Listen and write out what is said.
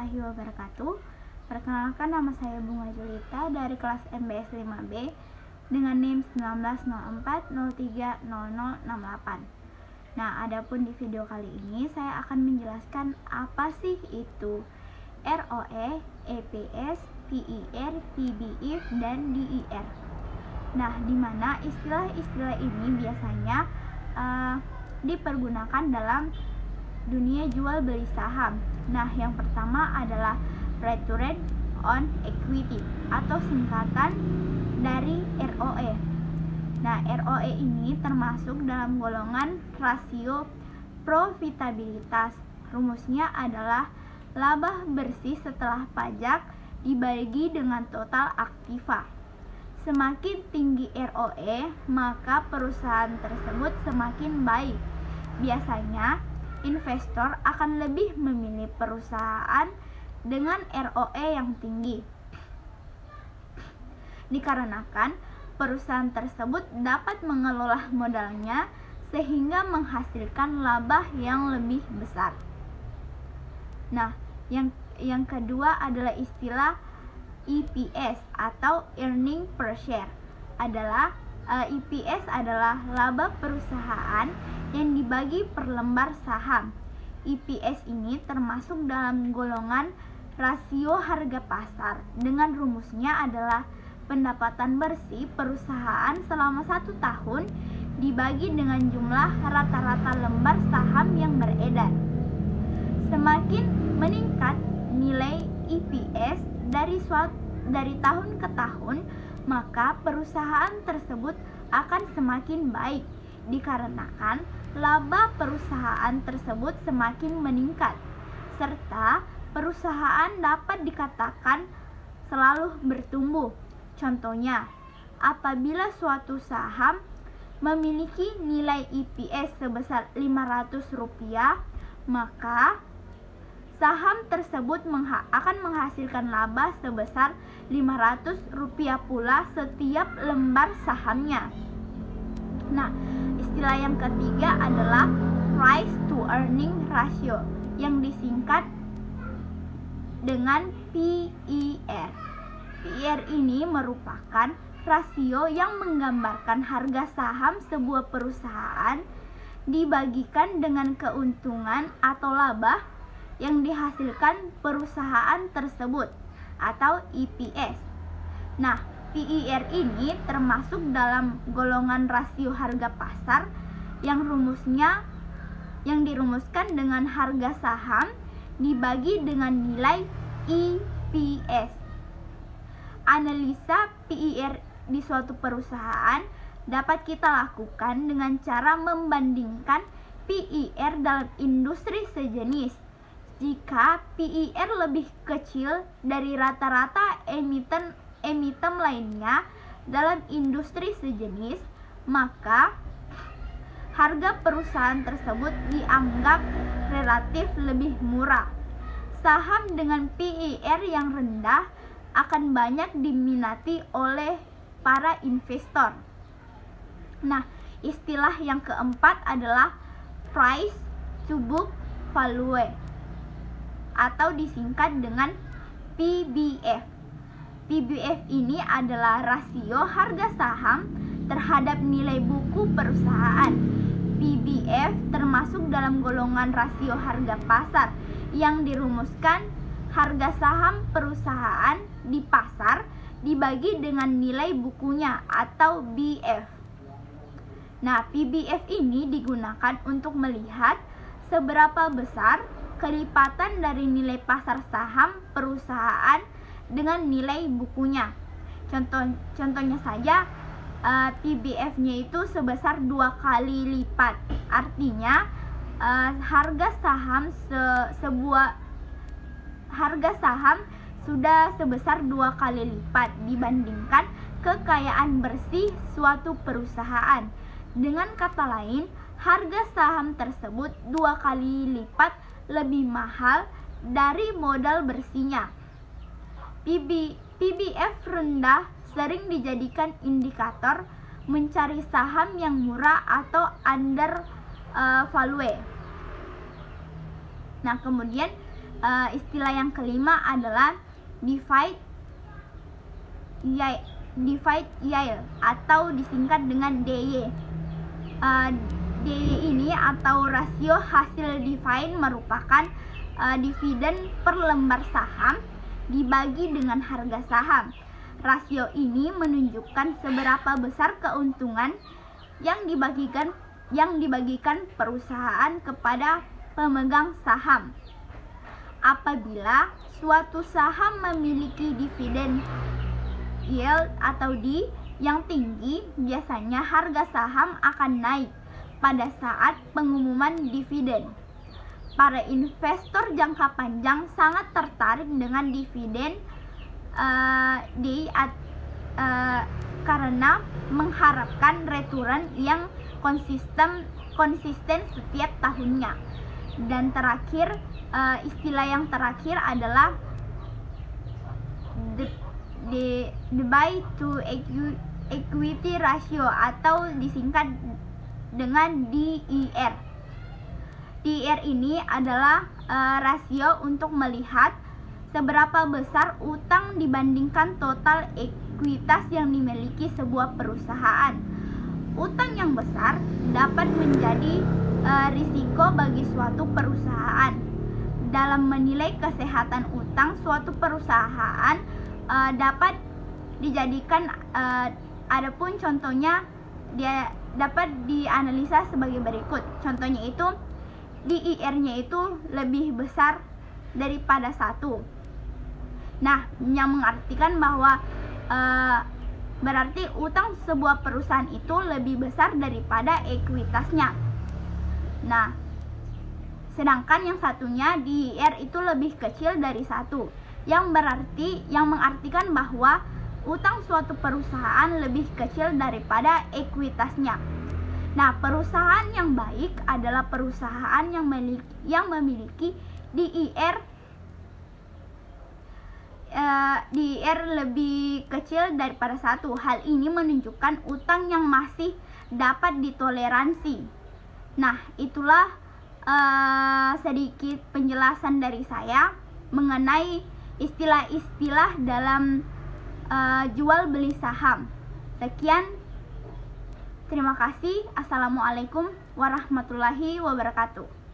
warahmatullahi wabarakatuh. Perkenalkan, nama saya Bunga Julita dari kelas MBS 5B dengan NIM 1904030068. Nah, adapun di video kali ini saya akan menjelaskan apa sih itu ROE, EPS, PIR, PBIF, dan DIR. Nah, di mana istilah-istilah ini biasanya dipergunakan dalam dunia jual beli saham. Nah, yang pertama adalah return on equity atau singkatan dari ROE. Nah, ROE ini termasuk dalam golongan rasio profitabilitas. Rumusnya adalah laba bersih setelah pajak dibagi dengan total aktiva. Semakin tinggi ROE, maka perusahaan tersebut semakin baik. Biasanya investor akan lebih memilih perusahaan dengan ROE yang tinggi, dikarenakan perusahaan tersebut dapat mengelola modalnya sehingga menghasilkan laba yang lebih besar. Nah, yang kedua adalah istilah EPS atau earning per share. EPS adalah laba perusahaan yang dibagi per lembar saham. EPS ini termasuk dalam golongan rasio harga pasar. Dengan rumusnya adalah pendapatan bersih perusahaan selama 1 tahun dibagi dengan jumlah rata-rata lembar saham yang beredar. Semakin meningkat nilai EPS dari tahun ke tahun, maka perusahaan tersebut akan semakin baik, dikarenakan laba perusahaan tersebut semakin meningkat, serta perusahaan dapat dikatakan selalu bertumbuh. Contohnya, apabila suatu saham memiliki nilai EPS sebesar Rp500, maka saham tersebut akan menghasilkan laba sebesar Rp500 pula setiap lembar sahamnya. Nah, istilah yang ketiga adalah price to earning ratio yang disingkat dengan PIR. PIR ini merupakan rasio yang menggambarkan harga saham sebuah perusahaan dibagikan dengan keuntungan atau laba yang dihasilkan perusahaan tersebut atau EPS. Nah, PIR ini termasuk dalam golongan rasio harga pasar yang dirumuskan dengan harga saham dibagi dengan nilai EPS. Analisa PIR di suatu perusahaan dapat kita lakukan dengan cara membandingkan PIR dalam industri sejenis. Jika PIR lebih kecil dari rata-rata emiten lainnya dalam industri sejenis, maka harga perusahaan tersebut dianggap relatif lebih murah. Saham dengan PIR yang rendah akan banyak diminati oleh para investor. Nah, istilah yang keempat adalah price to book value atau disingkat dengan PBF. PBF ini adalah rasio harga saham terhadap nilai buku perusahaan. PBF termasuk dalam golongan rasio harga pasar yang dirumuskan harga saham perusahaan di pasar dibagi dengan nilai bukunya atau BF. Nah, PBF ini digunakan untuk melihat seberapa besar kelipatan dari nilai pasar saham perusahaan dengan nilai bukunya. Contohnya saja, PBF-nya itu sebesar 2 kali lipat. Artinya harga saham sudah sebesar 2 kali lipat dibandingkan kekayaan bersih suatu perusahaan. Dengan kata lain, harga saham tersebut 2 kali lipat lebih mahal dari modal bersihnya. PBF rendah sering dijadikan indikator mencari saham yang murah atau under value. Nah, kemudian Istilah yang kelima adalah divide yield atau disingkat dengan DY. DY ini atau rasio hasil divide merupakan dividen per lembar saham dibagi dengan harga saham. Rasio ini menunjukkan seberapa besar keuntungan yang dibagikan perusahaan kepada pemegang saham. Apabila suatu saham memiliki dividen yield atau D yang tinggi, biasanya harga saham akan naik pada saat pengumuman dividen. Para investor jangka panjang sangat tertarik dengan dividen D karena mengharapkan return yang konsisten setiap tahunnya. Dan terakhir, istilah yang terakhir adalah the buy to equity ratio atau disingkat dengan DER. DER ini adalah rasio untuk melihat seberapa besar utang dibandingkan total ekuitas yang dimiliki sebuah perusahaan. Utang yang besar dapat menjadi risiko bagi suatu perusahaan. Dalam menilai kesehatan utang suatu perusahaan dapat dijadikan adapun contohnya dia dapat dianalisa sebagai berikut. Contohnya itu DER-nya itu lebih besar daripada 1. Nah, yang mengartikan bahwa berarti utang sebuah perusahaan itu lebih besar daripada ekuitasnya. Nah, sedangkan yang satunya DER itu lebih kecil dari 1, yang mengartikan bahwa utang suatu perusahaan lebih kecil daripada ekuitasnya. Nah, perusahaan yang baik adalah perusahaan yang memiliki DER lebih kecil daripada 1. Hal ini menunjukkan utang yang masih dapat ditoleransi. Nah, itulah sedikit penjelasan dari saya mengenai istilah-istilah dalam jual beli saham. Sekian, terima kasih. Assalamualaikum warahmatullahi wabarakatuh.